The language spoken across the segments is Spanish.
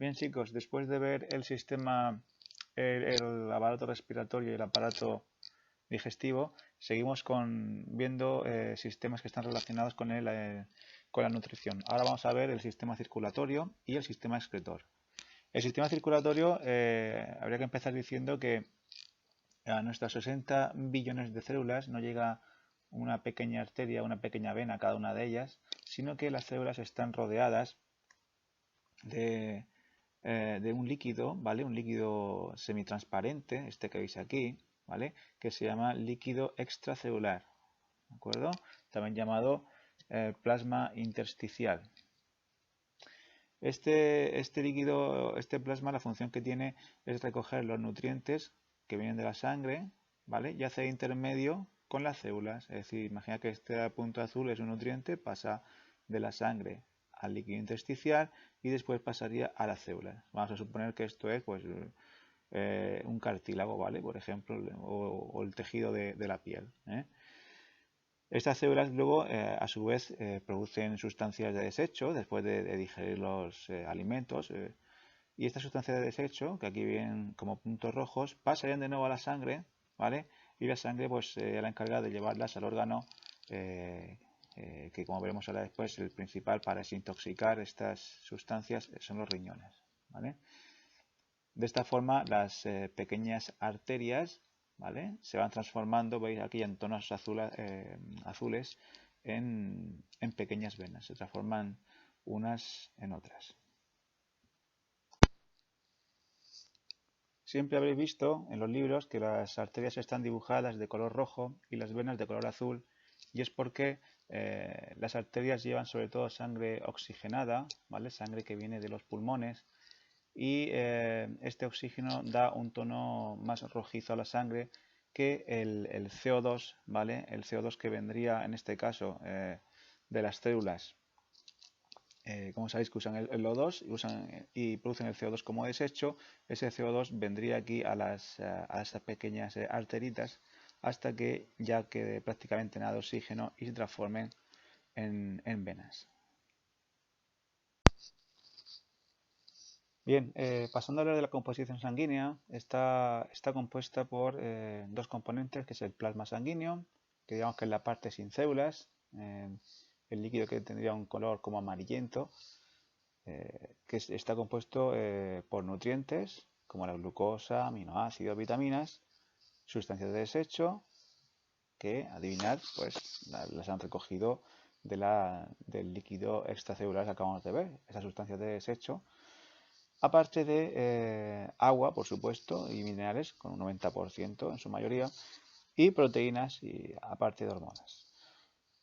Bien chicos, después de ver el sistema, el aparato respiratorio y el aparato digestivo, seguimos viendo sistemas que están relacionados con la nutrición. Ahora vamos a ver el sistema circulatorio y el sistema excretor. El sistema circulatorio, habría que empezar diciendo que a nuestras 60 billones de células no llega una pequeña arteria, una pequeña vena a cada una de ellas, sino que las células están rodeadas de un líquido, ¿vale? Un líquido semitransparente, este que veis aquí, ¿vale? Que se llama líquido extracelular, ¿de acuerdo? También llamado plasma intersticial. Este líquido, este plasma, la función que tiene es recoger los nutrientes que vienen de la sangre, ¿vale? Y hacer intermedio con las células. Es decir, imagina que este punto azul es un nutriente, pasa de la sangre al líquido intersticial y después pasaría a las células. Vamos a suponer que esto es pues un cartílago, ¿vale? Por ejemplo, o el tejido de la piel, ¿eh? Estas células luego, a su vez, producen sustancias de desecho después de digerir los alimentos. Y estas sustancias de desecho, que aquí vienen como puntos rojos, pasarían de nuevo a la sangre, ¿vale? Y la sangre pues sería la encargada de llevarlas al órgano que, como veremos ahora después, el principal para desintoxicar estas sustancias son los riñones, ¿vale? De esta forma, las pequeñas arterias, ¿vale? Se van transformando, veis aquí en tonos azules, en pequeñas venas. Se transforman unas en otras. Siempre habréis visto en los libros que las arterias están dibujadas de color rojo y las venas de color azul, y es porque las arterias llevan sobre todo sangre oxigenada, ¿vale? Sangre que viene de los pulmones, y este oxígeno da un tono más rojizo a la sangre que el CO2, ¿vale? El CO2 que vendría en este caso de las células. Como sabéis que usan el O2 y producen el CO2 como desecho, ese CO2 vendría aquí a estas pequeñas arteritas hasta que ya quede prácticamente nada de oxígeno y se transformen en venas. Bien, pasando a hablar de la composición sanguínea, está compuesta por dos componentes, que es el plasma sanguíneo, que digamos que es la parte sin células, el líquido que tendría un color como amarillento, que está compuesto por nutrientes como la glucosa, aminoácidos, vitaminas, sustancias de desecho, que, adivinad, pues las han recogido del líquido extracelular que acabamos de ver, esas sustancias de desecho. Aparte de agua, por supuesto, y minerales, con un 90% en su mayoría, y proteínas, y aparte de hormonas.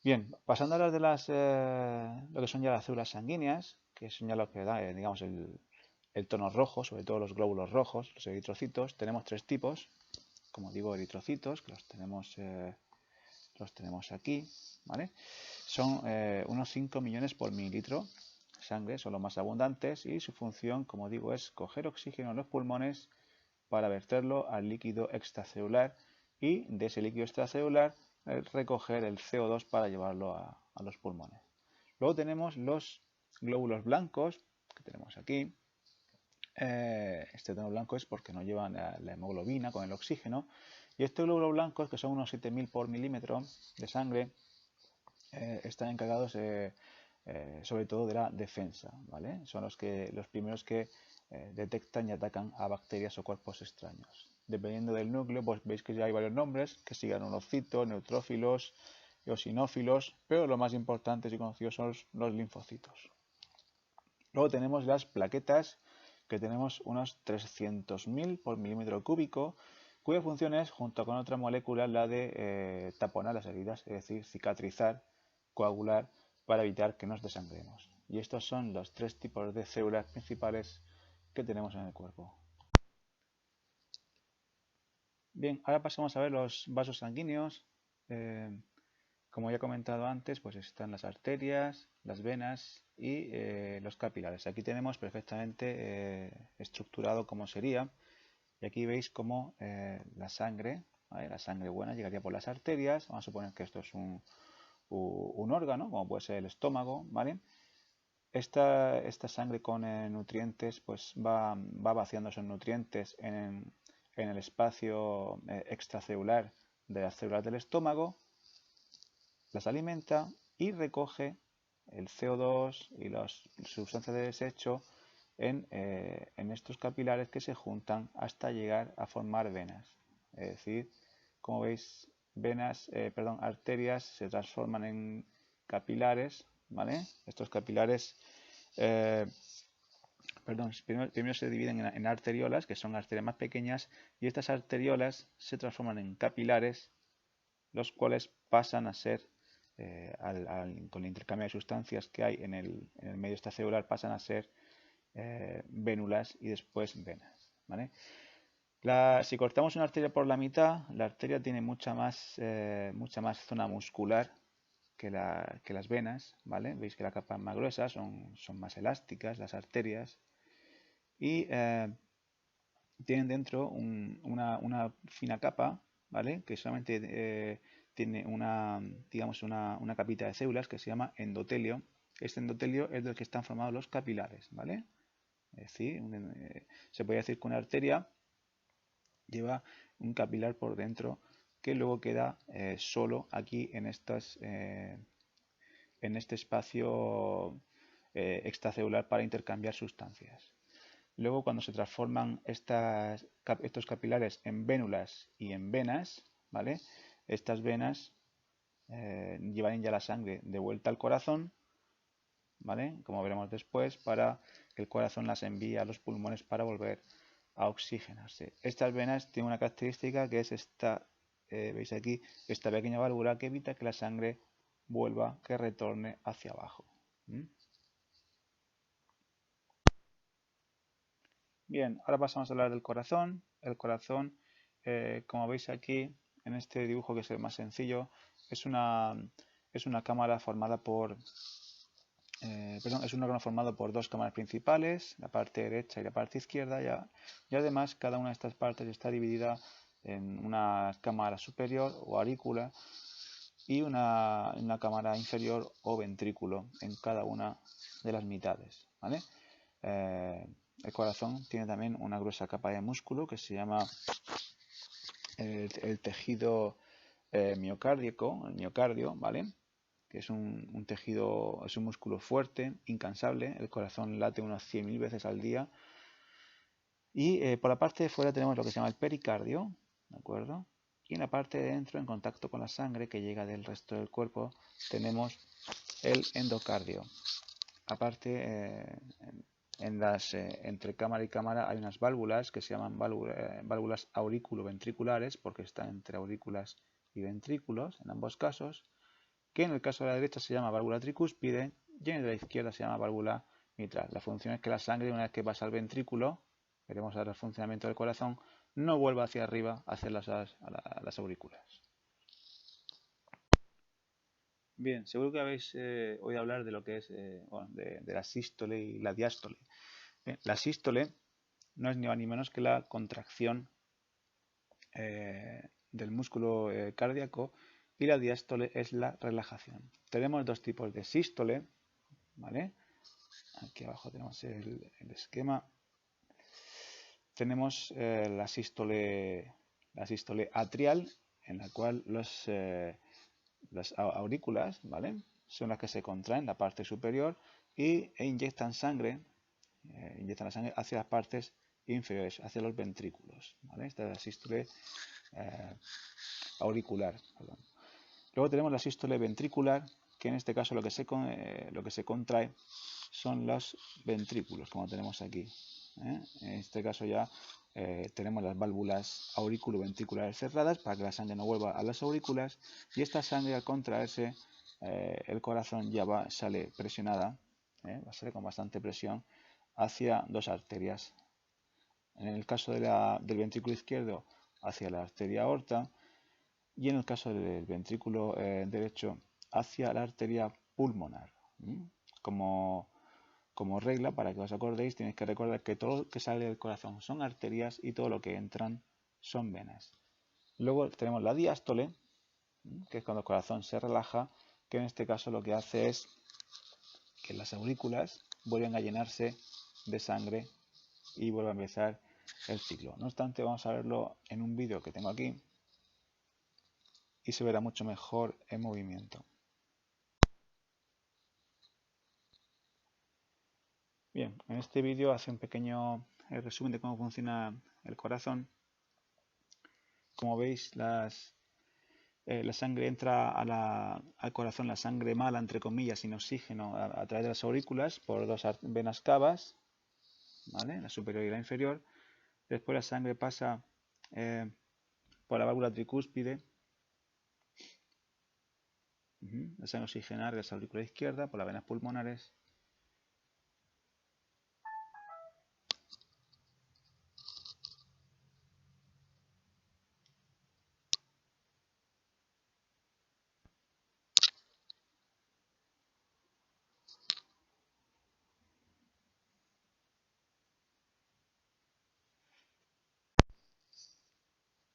Bien, pasando a hablar de lo que son ya las células sanguíneas, que son ya lo que da, digamos, el tono rojo, sobre todo los glóbulos rojos, los eritrocitos. Tenemos tres tipos, como digo, eritrocitos, que los tenemos aquí, ¿vale? Son unos 5 millones por mililitro. Sangre son los más abundantes y su función, como digo, es coger oxígeno en los pulmones para verterlo al líquido extracelular y de ese líquido extracelular recoger el CO2 para llevarlo a los pulmones. Luego tenemos los glóbulos blancos, que tenemos aquí. Este tono blanco es porque no llevan la hemoglobina con el oxígeno. Y estos glóbulos blancos, que son unos 7000 por milímetro de sangre, están encargados sobre todo de la defensa, ¿vale? Son los primeros que detectan y atacan a bacterias o cuerpos extraños. Dependiendo del núcleo, pues veis que ya hay varios nombres, que sigan monocitos, neutrófilos, eosinófilos, pero los más importantes y conocidos son los linfocitos. Luego tenemos las plaquetas, que tenemos unos 300.000 por milímetro cúbico, cuya función es, junto con otra molécula, la de taponar las heridas, es decir, cicatrizar, coagular, para evitar que nos desangremos. Y estos son los tres tipos de células principales que tenemos en el cuerpo. Bien, ahora pasamos a ver los vasos sanguíneos. Como ya he comentado antes, pues están las arterias, las venas y los capilares. Aquí tenemos perfectamente estructurado cómo sería. Y aquí veis cómo la sangre, ¿vale? La sangre buena llegaría por las arterias. Vamos a suponer que esto es un órgano, como puede ser el estómago, ¿vale? esta sangre con nutrientes pues va vaciando esos nutrientes en el espacio extracelular de las células del estómago, las alimenta y recoge el CO2 y las sustancias de desecho en estos capilares que se juntan hasta llegar a formar venas. Es decir, como veis, arterias se transforman en capilares, ¿vale? Estos capilares, primero se dividen en arteriolas, que son arterias más pequeñas, y estas arteriolas se transforman en capilares, los cuales pasan a ser, con el intercambio de sustancias que hay en el medio extracelular, pasan a ser vénulas y después venas, ¿vale? Si cortamos una arteria por la mitad, la arteria tiene mucha más zona muscular que las venas, ¿vale? Veis que la capa es más gruesa, son más elásticas las arterias y tienen dentro una fina capa, ¿vale? Que solamente tiene digamos una capita de células que se llama endotelio. Este endotelio es del que están formados los capilares, ¿vale? Es decir, se puede decir que una arteria lleva un capilar por dentro que luego queda solo aquí en este espacio extracelular para intercambiar sustancias. Luego, cuando se transforman estos capilares en vénulas y en venas, ¿vale? Estas venas llevan ya la sangre de vuelta al corazón, ¿vale? Como veremos después, para que el corazón las envíe a los pulmones para volver a oxigenarse. Estas venas tienen una característica que es esta, veis aquí, esta pequeña válvula que evita que la sangre vuelva, que retorne hacia abajo. Bien, ahora pasamos a hablar del corazón. El corazón, como veis aquí, en este dibujo que es el más sencillo, es una cámara formada por es un órgano formado por dos cámaras principales, la parte derecha y la parte izquierda, y además cada una de estas partes está dividida en una cámara superior o aurícula y una cámara inferior o ventrículo en cada una de las mitades, ¿vale? El corazón tiene también una gruesa capa de músculo que se llama el tejido miocárdico, el miocardio, ¿vale? Que es un tejido, es un músculo fuerte, incansable. El corazón late unas 100.000 veces al día. Y por la parte de fuera tenemos lo que se llama el pericardio, ¿de acuerdo? Y en la parte de dentro, en contacto con la sangre que llega del resto del cuerpo, tenemos el endocardio. Aparte, entre cámara y cámara hay unas válvulas que se llaman válvulas auriculoventriculares, porque están entre aurículas y ventrículos en ambos casos, que en el caso de la derecha se llama válvula tricúspide y en el de la izquierda se llama válvula mitral. La función es que la sangre, una vez que pasa al ventrículo, veremos ahora el funcionamiento del corazón, no vuelva hacia arriba, hacia las aurículas. Bien, seguro que habéis oído hablar de lo que es de la sístole y la diástole. Bien, la sístole no es ni más ni menos que la contracción del músculo cardíaco, y la diástole es la relajación. Tenemos dos tipos de sístole, ¿vale? Aquí abajo tenemos el esquema. Tenemos la sístole atrial, en la cual las aurículas, ¿vale? Son las que se contraen, la parte superior, e inyectan la sangre hacia las partes inferiores, hacia los ventrículos, ¿vale? Esta es la sístole auricular, perdón. Luego tenemos la sístole ventricular, que en este caso lo que se contrae son los ventrículos, como tenemos aquí. En este caso ya tenemos las válvulas auriculoventriculares cerradas para que la sangre no vuelva a las aurículas, y esta sangre, al contraerse, el corazón ya sale presionada, sale con bastante presión hacia dos arterias. En el caso del ventrículo izquierdo, hacia la arteria aorta, y en el caso del ventrículo derecho, hacia la arteria pulmonar. Como regla, para que os acordéis, tenéis que recordar que todo lo que sale del corazón son arterias y todo lo que entran son venas. Luego tenemos la diástole, que es cuando el corazón se relaja, que en este caso lo que hace es que las aurículas vuelven a llenarse de sangre y vuelve a empezar el ciclo. No obstante, vamos a verlo en un vídeo que tengo aquí y se verá mucho mejor en movimiento. Bien, en este vídeo hace un pequeño resumen de cómo funciona el corazón. Como veis, la sangre entra al corazón, la sangre mala, entre comillas, sin oxígeno, a través de las aurículas por dos venas cavas, ¿vale? La superior y la inferior. Después la sangre pasa por la válvula tricúspide, la sangre oxigenada regresa a la aurícula izquierda por las venas pulmonares.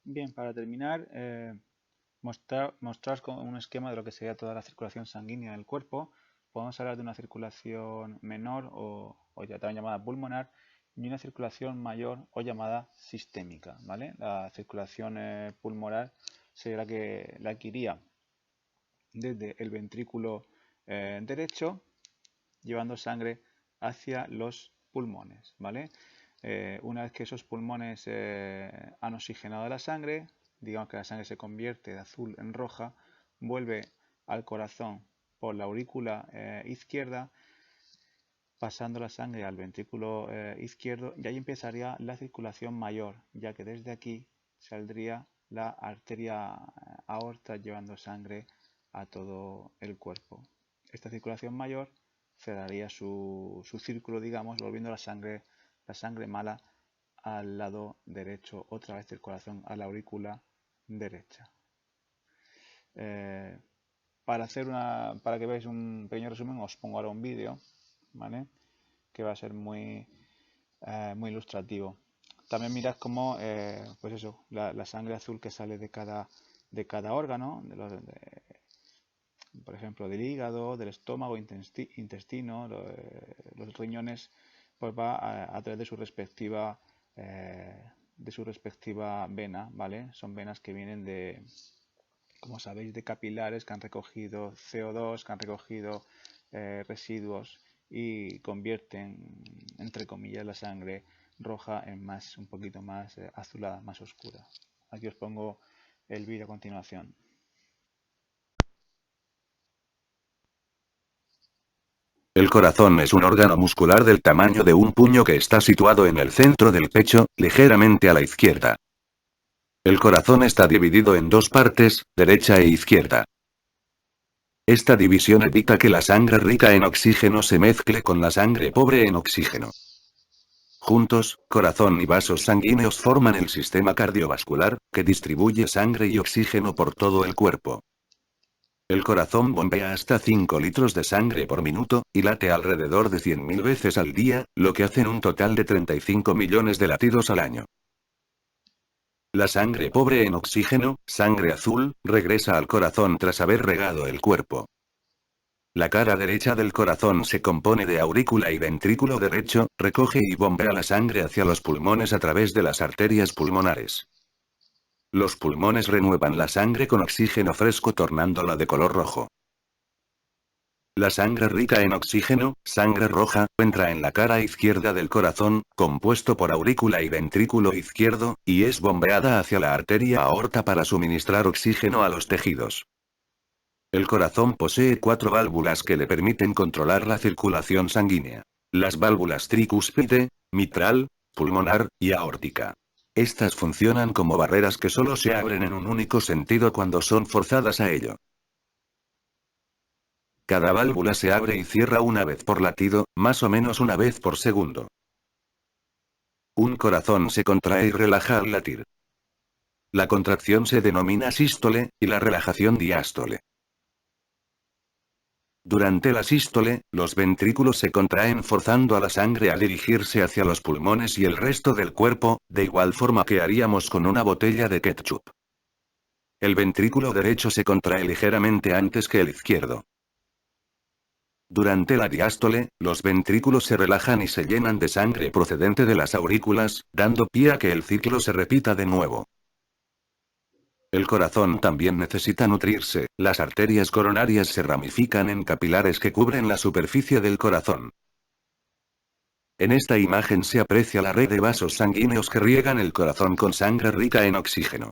Bien, para terminar, mostraros con un esquema de lo que sería toda la circulación sanguínea del cuerpo. Podemos hablar de una circulación menor o ya también llamada pulmonar y una circulación mayor o llamada sistémica, ¿vale? La circulación pulmonar sería la que la iría desde el ventrículo derecho, llevando sangre hacia los pulmones, ¿vale? Una vez que esos pulmones han oxigenado la sangre, digamos que la sangre se convierte de azul en roja, vuelve al corazón por la aurícula izquierda, pasando la sangre al ventrículo izquierdo, y ahí empezaría la circulación mayor, ya que desde aquí saldría la arteria aorta llevando sangre a todo el cuerpo. Esta circulación mayor cerraría su círculo, digamos, volviendo la sangre mala al lado derecho, otra vez del corazón a la aurícula derecha. Para que veáis un pequeño resumen, os pongo ahora un vídeo, ¿vale? Que va a ser muy ilustrativo. También mirad cómo, pues eso, la sangre azul que sale de cada órgano, por ejemplo, del hígado, del estómago, intestino, los riñones, pues va a través de su respectiva vena, ¿vale? Son venas que vienen de, como sabéis, de capilares que han recogido CO2, que han recogido residuos y convierten, entre comillas, la sangre roja en un poquito más azulada, más oscura. Aquí os pongo el vídeo a continuación. El corazón es un órgano muscular del tamaño de un puño que está situado en el centro del pecho, ligeramente a la izquierda. El corazón está dividido en dos partes, derecha e izquierda. Esta división evita que la sangre rica en oxígeno se mezcle con la sangre pobre en oxígeno. Juntos, corazón y vasos sanguíneos forman el sistema cardiovascular, que distribuye sangre y oxígeno por todo el cuerpo. El corazón bombea hasta 5 litros de sangre por minuto, y late alrededor de 100.000 veces al día, lo que hacen un total de 35 millones de latidos al año. La sangre pobre en oxígeno, sangre azul, regresa al corazón tras haber regado el cuerpo. La cara derecha del corazón se compone de aurícula y ventrículo derecho, recoge y bombea la sangre hacia los pulmones a través de las arterias pulmonares. Los pulmones renuevan la sangre con oxígeno fresco tornándola de color rojo. La sangre rica en oxígeno, sangre roja, entra en la cara izquierda del corazón, compuesto por aurícula y ventrículo izquierdo, y es bombeada hacia la arteria aorta para suministrar oxígeno a los tejidos. El corazón posee 4 válvulas que le permiten controlar la circulación sanguínea. Las válvulas tricúspide, mitral, pulmonar, y aórtica. Estas funcionan como barreras que solo se abren en un único sentido cuando son forzadas a ello. Cada válvula se abre y cierra una vez por latido, más o menos una vez por segundo. Un corazón se contrae y relaja al latir. La contracción se denomina sístole, y la relajación diástole. Durante la sístole, los ventrículos se contraen forzando a la sangre a dirigirse hacia los pulmones y el resto del cuerpo, de igual forma que haríamos con una botella de ketchup. El ventrículo derecho se contrae ligeramente antes que el izquierdo. Durante la diástole, los ventrículos se relajan y se llenan de sangre procedente de las aurículas, dando pie a que el ciclo se repita de nuevo. El corazón también necesita nutrirse, las arterias coronarias se ramifican en capilares que cubren la superficie del corazón. En esta imagen se aprecia la red de vasos sanguíneos que riegan el corazón con sangre rica en oxígeno.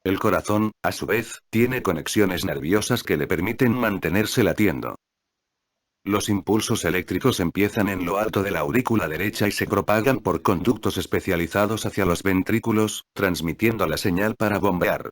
El corazón, a su vez, tiene conexiones nerviosas que le permiten mantenerse latiendo. Los impulsos eléctricos empiezan en lo alto de la aurícula derecha y se propagan por conductos especializados hacia los ventrículos, transmitiendo la señal para bombear.